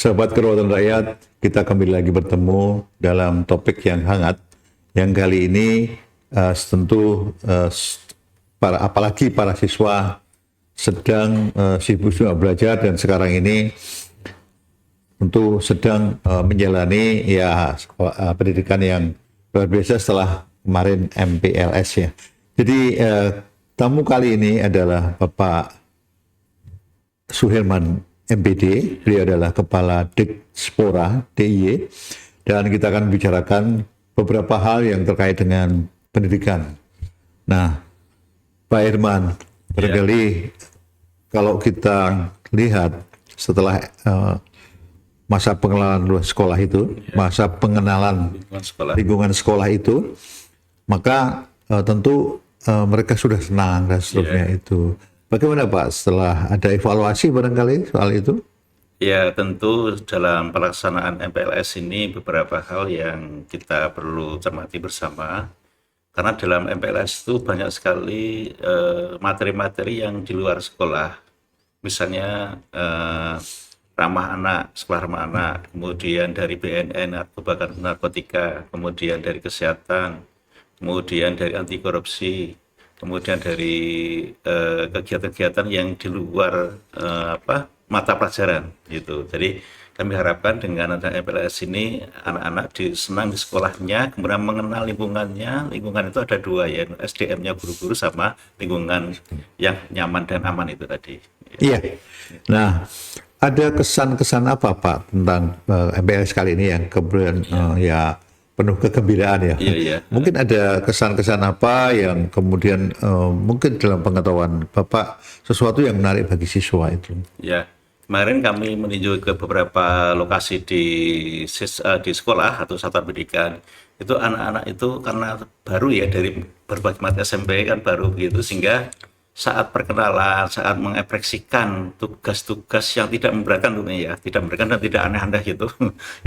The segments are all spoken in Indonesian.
Sahabat Kedaulatan Rakyat, kita kembali lagi bertemu dalam topik yang hangat. Yang kali ini tentu apalagi para siswa sedang sibuk belajar dan sekarang ini tentu sedang menjalani pendidikan yang luar biasa setelah kemarin MPLS ya. Jadi tamu kali ini adalah Bapak Suherman MPD, beliau adalah Kepala Dikspora DIY, dan kita akan bicarakan beberapa hal yang terkait dengan pendidikan. Nah, Pak Herman, barangkali kalau kita lihat setelah masa pengenalan sekolah itu, masa pengenalan lingkungan sekolah itu, maka tentu mereka sudah senang dan seterusnya itu. Bagaimana Pak setelah ada evaluasi barangkali soal itu? Ya, tentu dalam pelaksanaan MPLS ini beberapa hal yang kita perlu cermati bersama. Karena dalam MPLS itu banyak sekali materi-materi yang di luar sekolah. Misalnya ramah anak, sekolah ramah anak, kemudian dari BNN, narkotika, kemudian dari kesehatan, kemudian dari anti korupsi, kemudian dari kegiatan-kegiatan yang di luar mata pelajaran gitu. Jadi kami harapkan dengan ada MPLS ini anak-anak senang di sekolahnya, kemudian mengenal lingkungannya. Lingkungan itu ada dua ya, SDM-nya guru-guru sama lingkungan yang nyaman dan aman itu tadi. Iya. Nah, ada kesan-kesan apa Pak tentang MPLS kali ini yang kemudian penuh kegembiraan ya. Iya. Mungkin ada kesan-kesan apa yang kemudian mungkin dalam pengetahuan Bapak sesuatu yang menarik bagi siswa itu. Ya, kemarin kami meninjau ke beberapa lokasi di sekolah atau satuan pendidikan. Itu anak-anak itu karena baru ya dari berbagai macam SMP kan baru begitu, sehingga saat perkenalan, saat mengekspresikan tugas-tugas yang tidak memberatkan tentunya ya, tidak memberatkan dan tidak aneh-aneh gitu,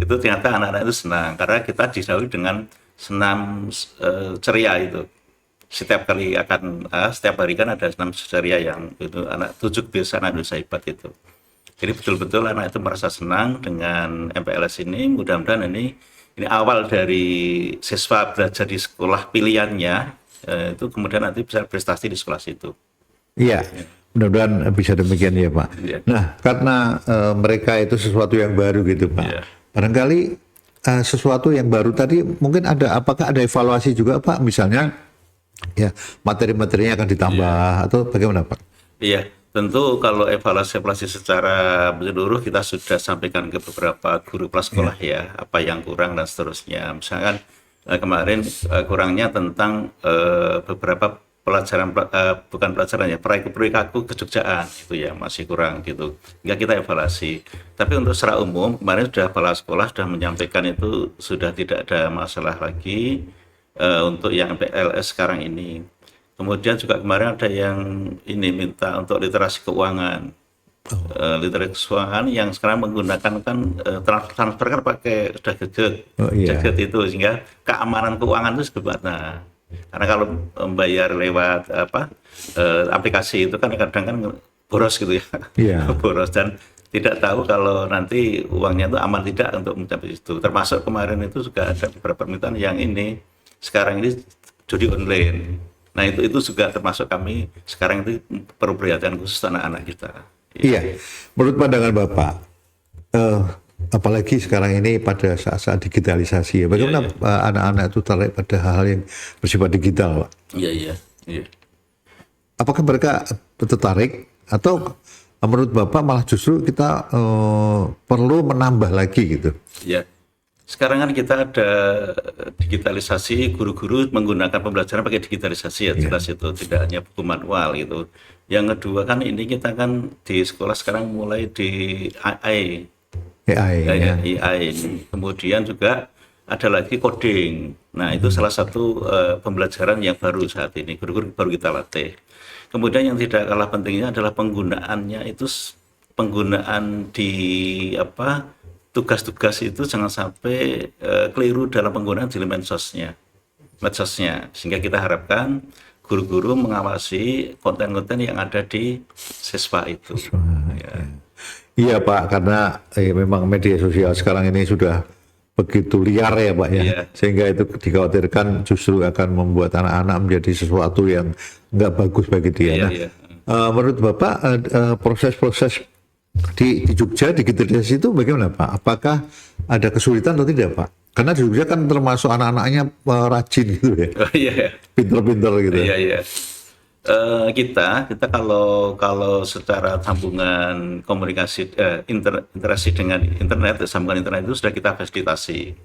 itu ternyata anak-anak itu senang karena kita didahului dengan senam ceria itu. Setiap hari kan ada senam ceria yang itu anak tujuh biasa anak Indonesia hebat itu. Jadi betul-betul anak itu merasa senang dengan MPLS ini. Mudah-mudahan ini awal dari siswa belajar di sekolah pilihannya, itu kemudian nanti bisa prestasi di sekolah situ. Iya, mudah-mudahan bisa demikian ya Pak. Ya. Nah, karena mereka itu sesuatu yang baru gitu Pak. Ya. Barangkali sesuatu yang baru tadi mungkin apakah ada evaluasi juga Pak? Misalnya ya materi-materinya akan ditambah atau bagaimana Pak? Iya, tentu kalau evaluasi secara menyeluruh kita sudah sampaikan ke beberapa guru kelas sekolah ya, apa yang kurang dan seterusnya. Misalkan kemarin kurangnya tentang beberapa pelajaran bukan pelajaran ya, perilaku kejugjaan itu ya masih kurang gitu. Hingga kita evaluasi. Tapi untuk secara umum kemarin sudah kepala sekolah sudah menyampaikan itu sudah tidak ada masalah lagi untuk yang MPLS sekarang ini. Kemudian juga kemarin ada yang minta untuk literasi keuangan. Literasi keuangan yang sekarang menggunakan kan transfer kan pakai sudah gadget itu, sehingga keamanan keuangan itu gimana? Karena kalau membayar lewat aplikasi itu kan kadang kan boros gitu ya. Boros dan tidak tahu kalau nanti uangnya itu aman tidak untuk mencapai itu. Termasuk kemarin itu juga ada beberapa permintaan yang sekarang ini judi online. Nah itu juga termasuk kami sekarang itu perlu perhatian khusus anak-anak kita. Iya, menurut pandangan Bapak, apalagi sekarang ini pada saat-saat digitalisasi ya, bagaimana anak-anak itu tertarik pada hal-hal yang bersifat digital Pak? Iya. Apakah mereka tertarik atau menurut Bapak malah justru kita perlu menambah lagi gitu? Iya. Sekarang kan kita ada digitalisasi, guru-guru menggunakan pembelajaran pakai digitalisasi ya, jelas itu tidak hanya buku manual gitu. Yang kedua kan ini kita kan di sekolah sekarang mulai di AI. Kemudian juga ada lagi coding. Nah itu salah satu pembelajaran yang baru saat ini, guru-guru baru kita latih. Kemudian yang tidak kalah pentingnya adalah penggunaannya itu, penggunaan di tugas-tugas itu jangan sampai keliru dalam penggunaan di medsosnya, sehingga kita harapkan guru-guru mengawasi konten-konten yang ada di siswa itu. Iya Pak, karena memang media sosial sekarang ini sudah begitu liar ya Pak ya, Iya, sehingga itu dikhawatirkan justru akan membuat anak-anak menjadi sesuatu yang nggak bagus bagi dia. iya, Nah, iya. menurut Bapak proses-proses di Jogja digitalisasi itu bagaimana Pak? Apakah ada kesulitan atau tidak Pak? Karena di Jogja kan termasuk anak-anaknya rajin gitu ya, Oh iya, pinter-pinter gitu. iya, iya. Kita kalau kalau secara sambungan komunikasi interaksi dengan internet, sambungan internet itu sudah kita fasilitasi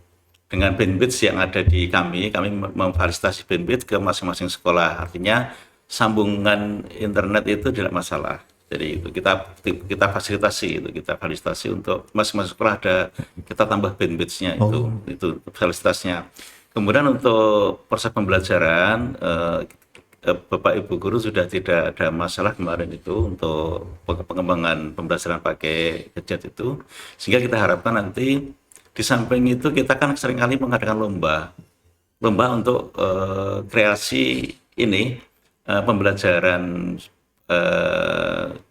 dengan bandwidth yang ada di kami memfasilitasi bandwidth ke masing-masing sekolah. Artinya sambungan internet itu tidak masalah. Jadi itu kita fasilitasi untuk masing-masing sekolah ada, kita tambah bandwidth-nya itu fasilitasnya. Kemudian untuk proses pembelajaran Bapak Ibu guru sudah tidak ada masalah kemarin itu untuk pengembangan pembelajaran pakai gadget itu, sehingga kita harapkan nanti di samping itu kita kan seringkali mengadakan lomba untuk kreasi ini pembelajaran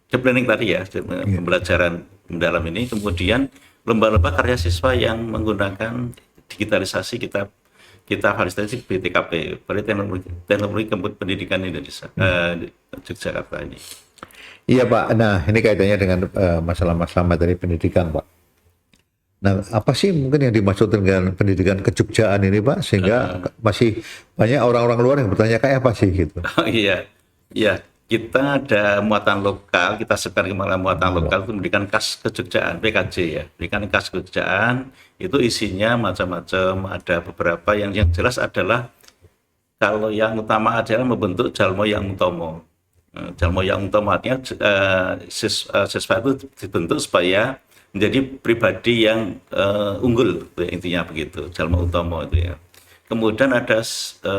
deep learning tadi ya, pembelajaran mendalam ini, kemudian lomba-lomba karya siswa yang menggunakan digitalisasi kita fasilitasi BTKP, Teknologi Pendidikan Indonesia, Yogyakarta ini. Iya Pak, nah ini kaitannya dengan masalah-masalah materi pendidikan Pak. Nah, apa sih mungkin yang dimaksud dengan pendidikan kejogjaan ini Pak, sehingga masih banyak orang-orang luar yang bertanya kayak apa sih gitu. Oh iya, iya. Kita ada muatan lokal, kita sebar kemana muatan lokal itu pendidikan khas kejogjaan, PKJ ya. Pendidikan khas kejogjaan itu isinya macam-macam, ada beberapa yang jelas adalah kalau yang utama adalah membentuk Jalmo Yang Utomo. Jalmo Yang Utomo artinya siswa itu dibentuk supaya menjadi pribadi yang unggul, intinya begitu, Jalmo Utomo itu ya. Kemudian ada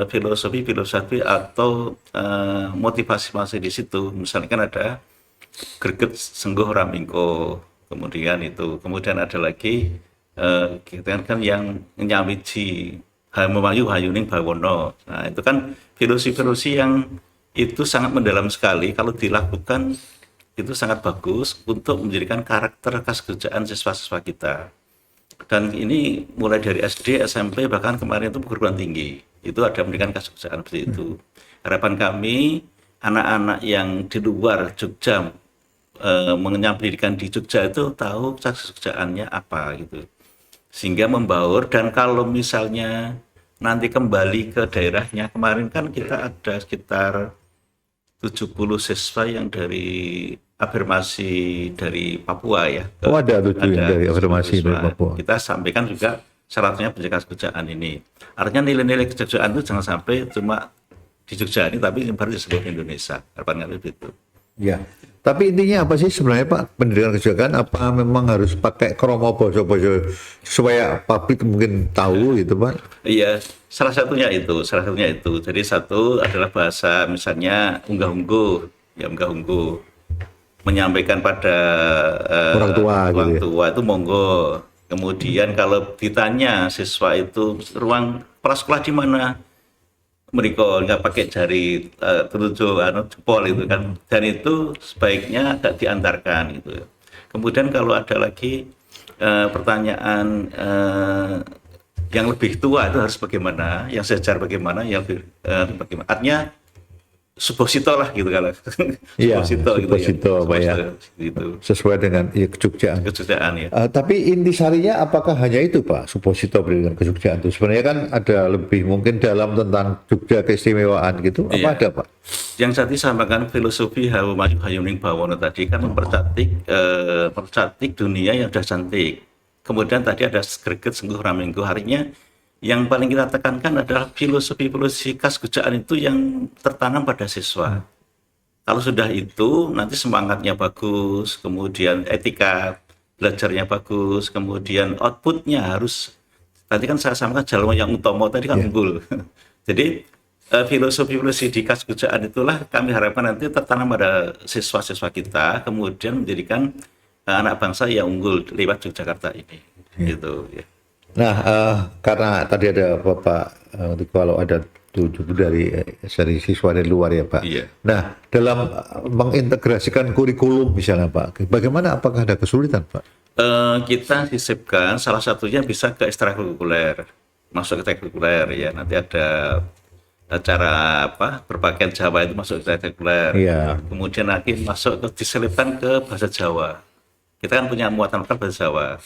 filosofi atau motivasi di situ. Misalnya kan ada greget sengguh ramingko. Kemudian ada lagi kita kan yang nyawiji memayu hayuning bawono. Nah, itu kan filosofi yang itu sangat mendalam sekali. Kalau dilakukan itu sangat bagus untuk menjadikan karakter khas kejogjaan siswa-siswa kita. Dan ini mulai dari SD, SMP, bahkan kemarin itu perguruan tinggi. Itu ada pendidikan khas kejogjaan seperti itu. Harapan kami, anak-anak yang di luar Jogja, mengenyam pendidikan di Jogja itu tahu khas kejogjaannya apa gitu. Sehingga membaur, dan kalau misalnya nanti kembali ke daerahnya, kemarin kan kita ada sekitar 70 siswa yang dari afirmasi dari Papua ya. Oh ada yang dari afirmasi dari Papua. Kita sampaikan juga syaratnya pendidikan kejogjaan ini. Artinya nilai-nilai kejogjaan itu jangan sampai cuma di Jogja ini, tapi baru di seluruh Indonesia. Harapan kami begitu. Ya, tapi intinya apa sih sebenarnya Pak pendidikan kejogjaan? Apa memang harus pakai kromo boso-boso supaya publik mungkin tahu gitu Pak? Iya, salah satunya itu. Jadi satu adalah bahasa misalnya unggah-ungguh, menyampaikan pada Orang tua gitu ya? tua itu monggo. Kemudian kalau ditanya siswa itu ruang prasekolah di mana, mereka nggak pakai jari telunjuk jempol itu kan, dan itu sebaiknya agak diantarkan gitu. Kemudian kalau ada lagi pertanyaan yang lebih tua itu harus bagaimana, yang sejar bagaimana, yang bagaimana, artinya Suposito lah gitu kalau. Iya, Suposito gitu ya. Suposito, Pak ya. Gitu. Sesuai dengan kejogjaan. Kejogjaan ya. Tapi intisarinya apakah hanya itu Pak, Suposito pendidikan kejogjaan itu? Sebenarnya kan ada lebih mungkin dalam tentang Jogja keistimewaan gitu, apa Iya. ada Pak? Yang tadi sampaikan filosofi Hayuning Bawono tadi kan mempercantik dunia yang sudah cantik. Kemudian tadi ada greget sengguh raminggo, harinya yang paling kita tekankan adalah filosofi khas kejogjaan itu yang tertanam pada siswa. Kalau sudah itu, nanti semangatnya bagus, kemudian etika belajarnya bagus, kemudian outputnya harus, tadi kan saya samakan Jalmo Yang Utomo tadi kan unggul. Jadi filosofi di khas kejogjaan itulah kami harapkan nanti tertanam pada siswa-siswa kita, kemudian menjadikan anak bangsa yang unggul lewat Yogyakarta ini. Gitu ya. Nah, karena tadi ada Bapak, kalau ada dari siswa dari luar ya Pak. Iya. Nah, dalam mengintegrasikan kurikulum misalnya Pak, bagaimana, apakah ada kesulitan Pak? Kita sisipkan salah satunya bisa ke ekstrakurikuler, masuk ke ekstrakurikuler ya. Nanti ada acara apa berpakaian Jawa itu masuk ke ekstrakurikuler. Iya. Kemudian lagi masuk ke diselipkan ke bahasa Jawa. Kita kan punya muatan lokal bahasa Jawa.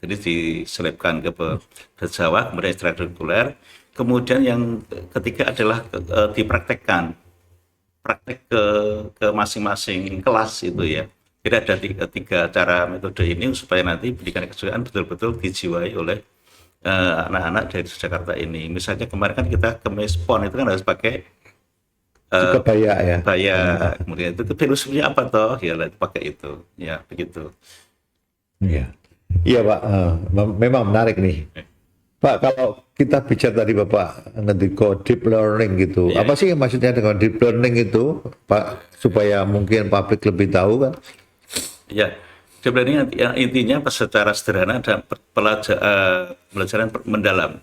Jadi diselipkan ke bahasa Jawa, kemudian ekstrakurikuler. Kemudian yang ketiga adalah dipraktekkan, praktek ke masing-masing kelas itu ya. Jadi ada tiga cara metode ini supaya nanti pendidikan kejuruan betul-betul dijiwai oleh anak-anak dari Jakarta ini. Misalnya kemarin kan kita ke Mespon itu kan harus pakai Kebaya ya. kebaya, kemudian itu filosofinya apa toh? Ya lah, pakai itu, ya begitu. Iya. Iya Pak, memang menarik nih. Pak, kalau kita bicara tadi Bapak ngendiko deep learning gitu, Iya. apa sih maksudnya dengan deep learning itu, Pak, supaya mungkin publik lebih tahu kan? Ya, deep learning intinya secara sederhana ada pelajaran mendalam.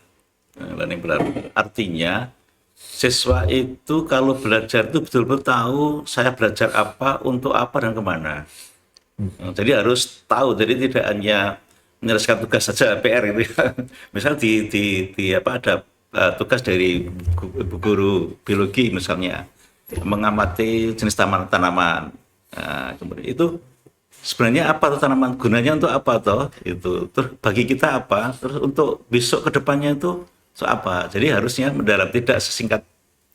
Learning mendalam artinya siswa itu kalau belajar itu betul-betul tahu saya belajar apa, untuk apa, dan kemana. Jadi harus tahu, jadi tidak hanya menyelesaikan tugas saja PR itu ya. Misal di apa ada tugas dari guru biologi misalnya mengamati jenis tanaman. Nah, kemudian itu sebenarnya apa tuh tanaman, gunanya untuk apa toh itu, terus bagi kita apa, terus untuk besok kedepannya itu so apa. Jadi harusnya mendalam, tidak sesingkat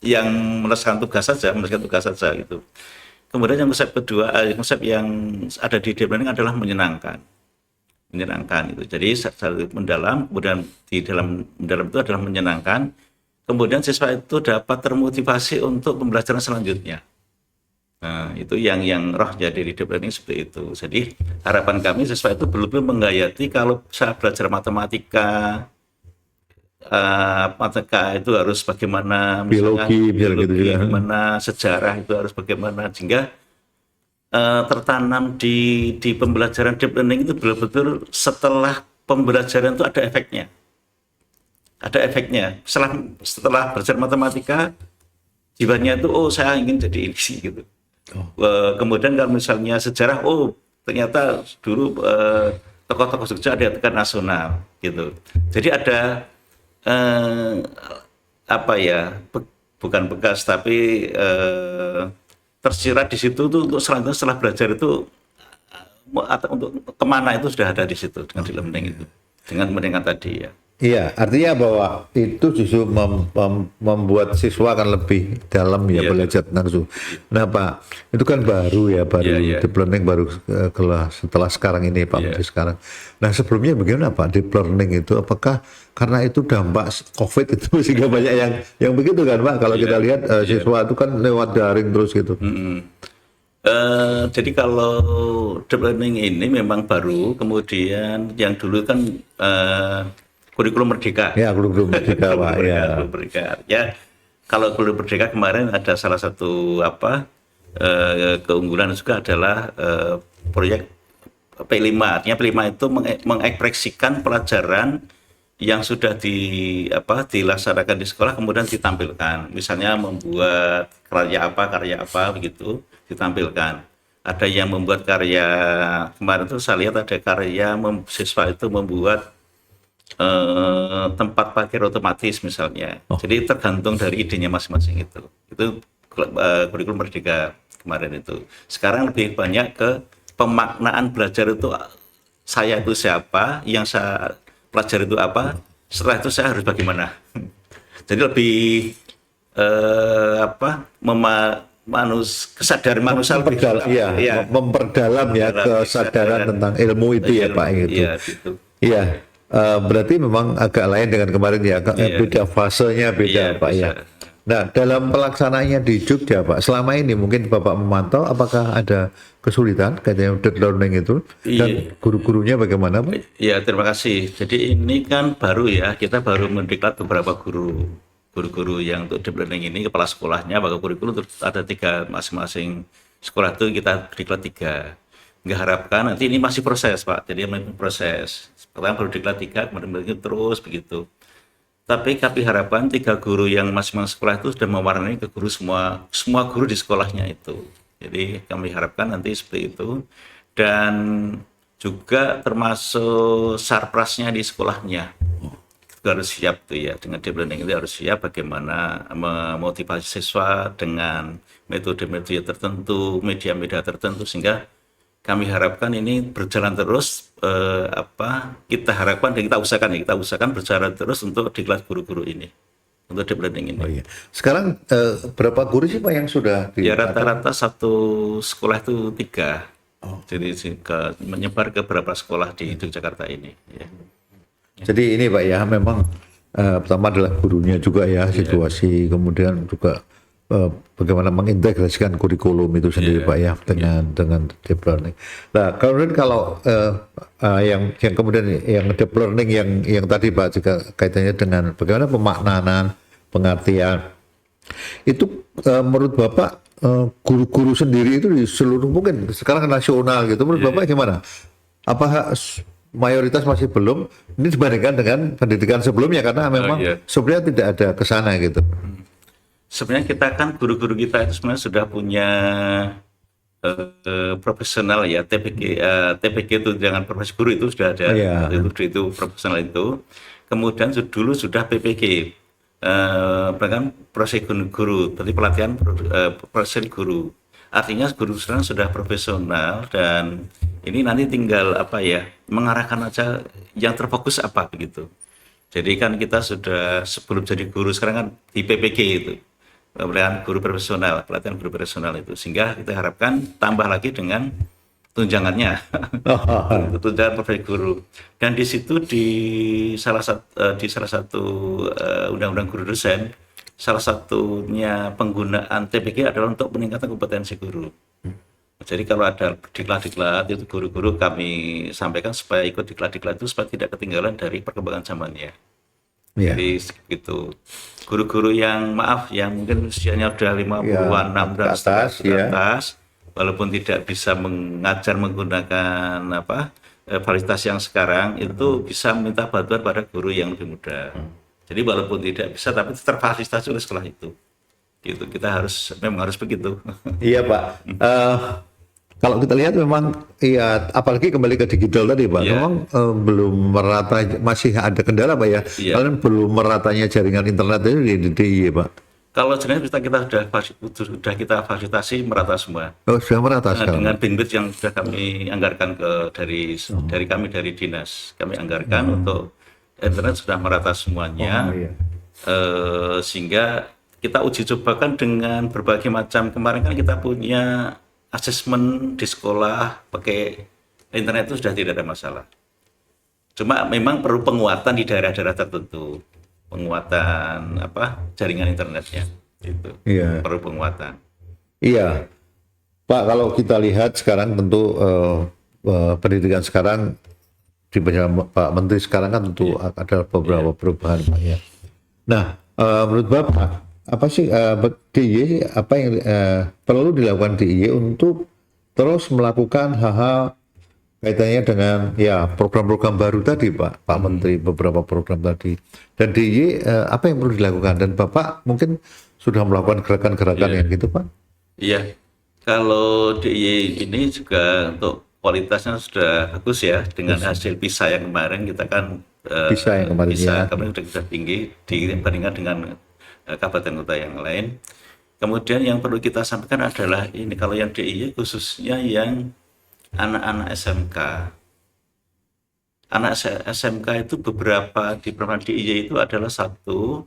yang menyelesaikan tugas saja gitu. Kemudian yang konsep kedua, konsep yang ada di deep learning adalah menyenangkan itu. Jadi mendalam, kemudian di dalam mendalam itu adalah menyenangkan. Kemudian siswa itu dapat termotivasi untuk pembelajaran selanjutnya. Nah, itu yang roh dari deep learning seperti itu. Jadi harapan kami siswa itu betul-betul menggayati kalau saya belajar matematika itu harus bagaimana, misalnya Biologi gitu juga. bagaimana, sejarah itu harus bagaimana, sehingga tertanam di pembelajaran deep learning itu betul-betul setelah pembelajaran itu ada efeknya. Setelah belajar matematika, jiwanya itu saya ingin jadi ini gitu. Kemudian kalau misalnya sejarah, ternyata dulu tokoh-tokoh Jogja ada tingkat nasional gitu. Jadi ada bukan bekas tapi tersirat di situ tuh untuk selanjutnya setelah belajar itu atau untuk kemana itu sudah ada di situ dengan deep learning itu, dengan mendengar tadi ya. Iya, artinya bahwa itu justru membuat siswa akan lebih dalam ya belajar tentang itu. Nah Pak, itu kan baru ya, deep learning baru setelah sekarang ini Pak Menteri sekarang. Nah sebelumnya bagaimana Pak deep learning itu? Apakah karena itu dampak COVID itu sehingga banyak yang begitu kan Pak? Kalau kita lihat siswa itu kan lewat daring terus gitu. Jadi kalau deep learning ini memang baru, kemudian yang dulu kan kurikulum merdeka. Ya, kurikulum merdeka Pak. Kurikulum merdeka. Ya, kalau kurikulum merdeka kemarin ada salah satu keunggulan juga adalah proyek P5. Artinya P5 itu mengekspresikan pelajaran yang sudah dilaksanakan di sekolah kemudian ditampilkan. Misalnya membuat karya apa begitu ditampilkan. Ada yang membuat karya, kemarin tuh saya lihat ada karya siswa itu membuat tempat parkir otomatis misalnya. Jadi tergantung dari idenya masing-masing itu kurikulum merdeka kemarin itu. Sekarang lebih banyak ke pemaknaan belajar itu, saya itu siapa, yang saya pelajari itu apa, setelah itu saya harus bagaimana. Jadi lebih kesadaran manusia memperdalam ya kesadaran tentang ilmu itu ya Pak gitu. Iya. Berarti memang agak lain dengan kemarin ya, beda fasenya Pak ya. Nah dalam pelaksanaannya di Jogja Pak, selama ini mungkin Bapak memantau apakah ada kesulitan katanya deep learning itu dan guru-gurunya bagaimana Pak? Iya, terima kasih. Jadi ini kan baru ya, kita baru mendeklat beberapa guru-guru yang untuk deep learning ini, kepala sekolahnya, bakal kurikulum ada 3 masing-masing sekolah itu kita diklat 3. Nggak harapkan nanti ini masih proses Pak, jadi proses. Pertama baru diklat 3, kemudian terus begitu. Tapi kami harapkan 3 guru yang masing-masing sekolah itu sudah mewarnai ke guru semua guru di sekolahnya itu. Jadi kami harapkan nanti seperti itu, dan juga termasuk sarprasnya di sekolahnya itu harus siap tuh ya, dengan deep learning itu harus siap bagaimana memotivasi siswa dengan metode-metode tertentu, media-media tertentu, sehingga kami harapkan ini berjalan terus, kita harapkan dan kita usahakan berjalan terus untuk di kelas guru-guru ini, untuk deep learning ini. Oh iya. Sekarang berapa guru sih Pak yang sudah Ya rata-rata satu sekolah itu 3. Jadi menyebar ke beberapa sekolah di Yogyakarta ini. Ya. Jadi ini Pak ya, memang pertama adalah gurunya juga ya, situasi, kemudian juga bagaimana mengintegrasikan kurikulum itu sendiri Pak ya, dengan deep learning. Nah, kemudian kalau yang kemudian yang deep learning yang tadi Pak juga kaitannya dengan bagaimana pemaknaan, pengertian itu menurut Bapak guru-guru sendiri itu di seluruh, mungkin sekarang nasional gitu, menurut Bapak gimana? Apa mayoritas masih belum ini dibandingkan dengan pendidikan sebelumnya, karena memang sebenarnya tidak ada ke sana gitu. Sebenarnya kita kan guru-guru kita itu sebenarnya sudah punya profesional ya, TPG itu dengan profesi guru itu sudah ada, itu profesional itu. Kemudian dulu sudah PPG, bahkan proses guru, berarti pelatihan proses guru. Artinya guru sekarang sudah profesional, dan ini nanti tinggal mengarahkan aja yang terfokus apa begitu. Jadi kan kita sudah sebelum jadi guru sekarang kan di PPG itu, pelatihan guru profesional itu, sehingga kita harapkan tambah lagi dengan tunjangannya, tunjangan profesi guru. Dan di situ di salah satu undang-undang guru dosen, salah satunya penggunaan TPG adalah untuk meningkatkan kompetensi guru. Jadi kalau ada diklat-diklat itu guru-guru kami sampaikan supaya ikut diklat-diklat itu supaya tidak ketinggalan dari perkembangan zamannya. Jadi segitu. Guru-guru yang yang mungkin usianya udah 50-an, 60 ke atas, walaupun tidak bisa mengajar menggunakan fasilitas yang sekarang, itu bisa minta bantuan pada guru yang lebih muda. Jadi walaupun tidak bisa, tapi terfasilitasi oleh sekolah itu. Gitu. Kita memang harus begitu. Iya Pak. Kalau kita lihat memang ya, apalagi kembali ke digital tadi Pak, memang belum merata, masih ada kendala Pak ya. Kalian belum meratanya jaringan internet itu di DIY Pak. Kalau jenis sudah kita fasilitasi merata semua. Oh, sudah merata sekarang. Dengan bandwidth yang sudah kami anggarkan dari dinas, kami anggarkan untuk internet sudah merata semuanya. Sehingga kita uji cobakan dengan berbagai macam. Kemarin kan kita punya asesmen di sekolah pakai internet itu sudah tidak ada masalah. Cuma memang perlu penguatan di daerah-daerah tertentu, penguatan jaringan internetnya itu. Perlu penguatan. Iya, Pak. Kalau kita lihat sekarang tentu pendidikan sekarang di Pak Menteri sekarang kan tentu ada beberapa perubahan Pak ya. Nah, menurut Bapak apa sih DIY, apa yang perlu dilakukan DIY untuk terus melakukan hal-hal kaitannya dengan program-program baru tadi Pak Menteri, beberapa program tadi, dan DIY apa yang perlu dilakukan, dan Bapak mungkin sudah melakukan gerakan-gerakan yang gitu Pak? Iya, kalau DIY ini juga untuk kualitasnya sudah bagus ya, dengan hasil PISA yang kemarin kita kan PISA yang kemarin sudah tinggi dibandingkan dengan kabupaten kota yang lain. Kemudian yang perlu kita sampaikan adalah ini, kalau yang DIY khususnya yang anak-anak SMK. Anak SMK itu beberapa di program DIY itu adalah satu,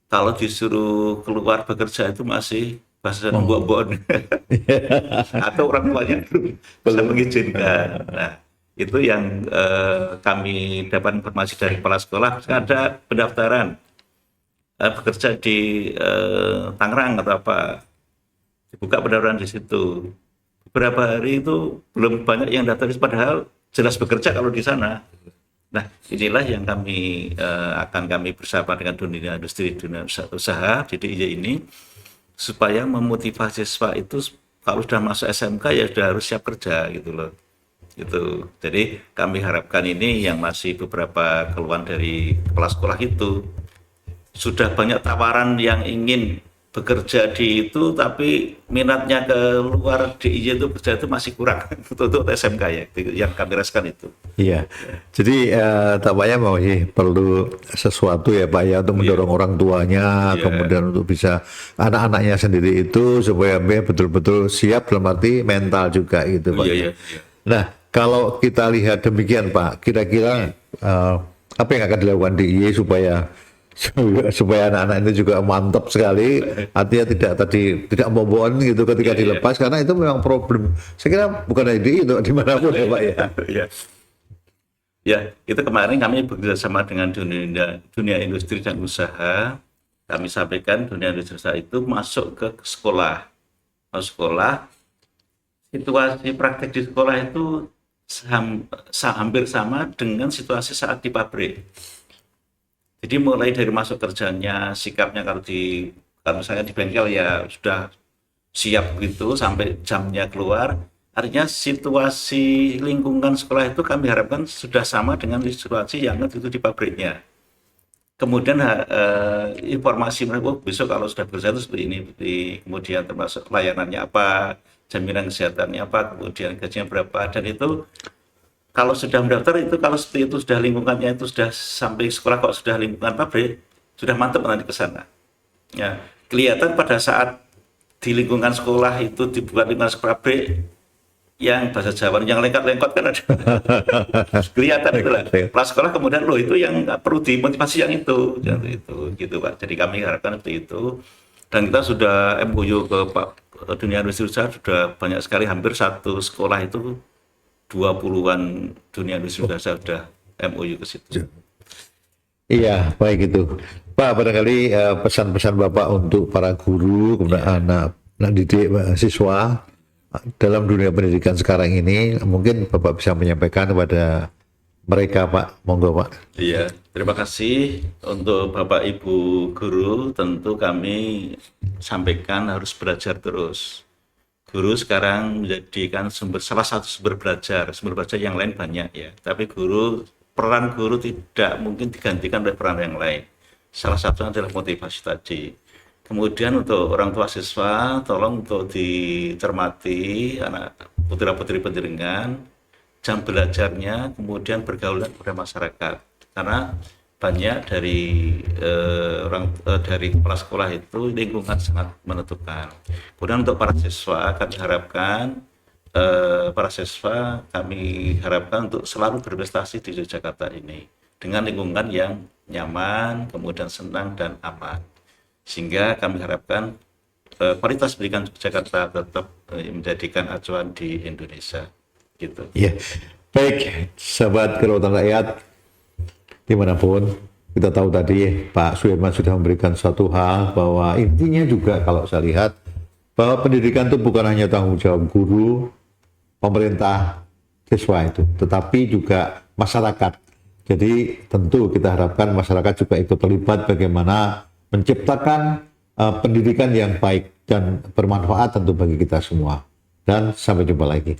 kalau disuruh keluar bekerja itu masih bahasa mbok-mbok atau orang tuanya belum mengizinkan. Nah, itu yang kami dapat informasi dari kepala sekolah. Ada pendaftaran bekerja di Tangerang atau apa, dibuka pendaftaran di situ. Beberapa hari itu belum banyak yang daftar, padahal jelas bekerja kalau di sana. Nah, inilah yang akan kami bersama dengan dunia industri, dunia usaha di DIY ini, supaya memotivasi siswa itu kalau sudah masuk SMK ya sudah harus siap kerja gitu loh. Gitu. Jadi kami harapkan ini yang masih beberapa keluhan dari kepala sekolah itu sudah banyak tawaran yang ingin bekerja di itu, tapi minatnya ke luar DIY itu bekerja itu masih kurang untuk SMK ya, yang kami rasakan itu. Iya, jadi tampaknya mau perlu sesuatu ya Pak ya untuk mendorong orang tuanya, Iya. kemudian untuk bisa anak-anaknya sendiri itu supaya mereka betul-betul siap dalam arti mental juga gitu Pak Iya, ya. iya, iya. Nah, kalau kita lihat demikian Pak, kira-kira apa yang akan dilakukan DIY supaya supaya anak-anak itu juga mantap sekali, artinya tidak membobon gitu ketika dilepas, karena itu memang problem. Saya kira bukan hanya DIY itu dimanapun ya Pak ya. Iya. Ya, itu kemarin kami bekerjasama dengan dunia industri dan usaha. Kami sampaikan dunia industri usaha itu masuk ke sekolah. Masuk sekolah, situasi praktek di sekolah itu hampir sama dengan situasi saat di pabrik. Jadi mulai dari masuk kerjanya, sikapnya kalau misalnya di bengkel ya sudah siap gitu sampai jamnya keluar. Artinya situasi lingkungan sekolah itu kami harapkan sudah sama dengan situasi yang itu di pabriknya. Kemudian informasi mereka, oh, besok kalau sudah bekerja itu seperti ini, kemudian termasuk layanannya apa, jaminan kesehatannya apa, kemudian gajinya berapa, dan itu kalau sudah mendaftar itu, kalau seperti itu sudah lingkungannya itu sudah sampai sekolah, kok sudah lingkungan pabrik, sudah mantap nanti ke sana. Ya, kelihatan pada saat di lingkungan sekolah itu dibuat lingkungan pabrik yang bahasa Jawa yang lengkot-lengkot kan ada. Kelihatan itu lah. Kelas sekolah kemudian loh itu yang perlu dimotivasi yang itu gitu Pak. Jadi kami harapkan seperti itu. Dan kita sudah MOU ke Pak dunia industri usaha sudah banyak sekali, hampir satu sekolah itu 20-an dunia industri usaha sudah MOU ke situ. Iya, baik itu. Pak, barangkali pesan-pesan Bapak untuk para guru, kemudian anak didik, siswa dalam dunia pendidikan sekarang ini, mungkin Bapak bisa menyampaikan kepada mereka, Pak. Monggo, Pak. Iya, terima kasih untuk Bapak Ibu guru. Tentu kami sampaikan harus belajar terus. Guru sekarang menjadikan salah satu sumber belajar yang lain banyak ya. Tapi peran guru tidak mungkin digantikan oleh peran yang lain. Salah satunya adalah motivasi tadi. Kemudian untuk orang tua siswa, tolong untuk dicermati anak putra-putri pendidikan, jam belajarnya, kemudian bergaulan pada masyarakat. Karena banyak dari kepala sekolah itu lingkungan sangat menentukan. Kemudian untuk para siswa kami harapkan untuk selalu berprestasi di Yogyakarta ini dengan lingkungan yang nyaman, kemudian senang dan aman. Sehingga kami harapkan kualitas pendidikan Jakarta tetap menjadikan acuan di Indonesia gitu. Ya, baik, sahabat Kedaulatan Rakyat dimanapun, kita tahu tadi Pak Suherman sudah memberikan suatu hal bahwa intinya juga kalau saya lihat bahwa pendidikan itu bukan hanya tanggung jawab guru, pemerintah, siswa itu, tetapi juga masyarakat. Jadi tentu kita harapkan masyarakat juga ikut terlibat bagaimana menciptakan pendidikan yang baik dan bermanfaat tentu bagi kita semua. Dan sampai jumpa lagi.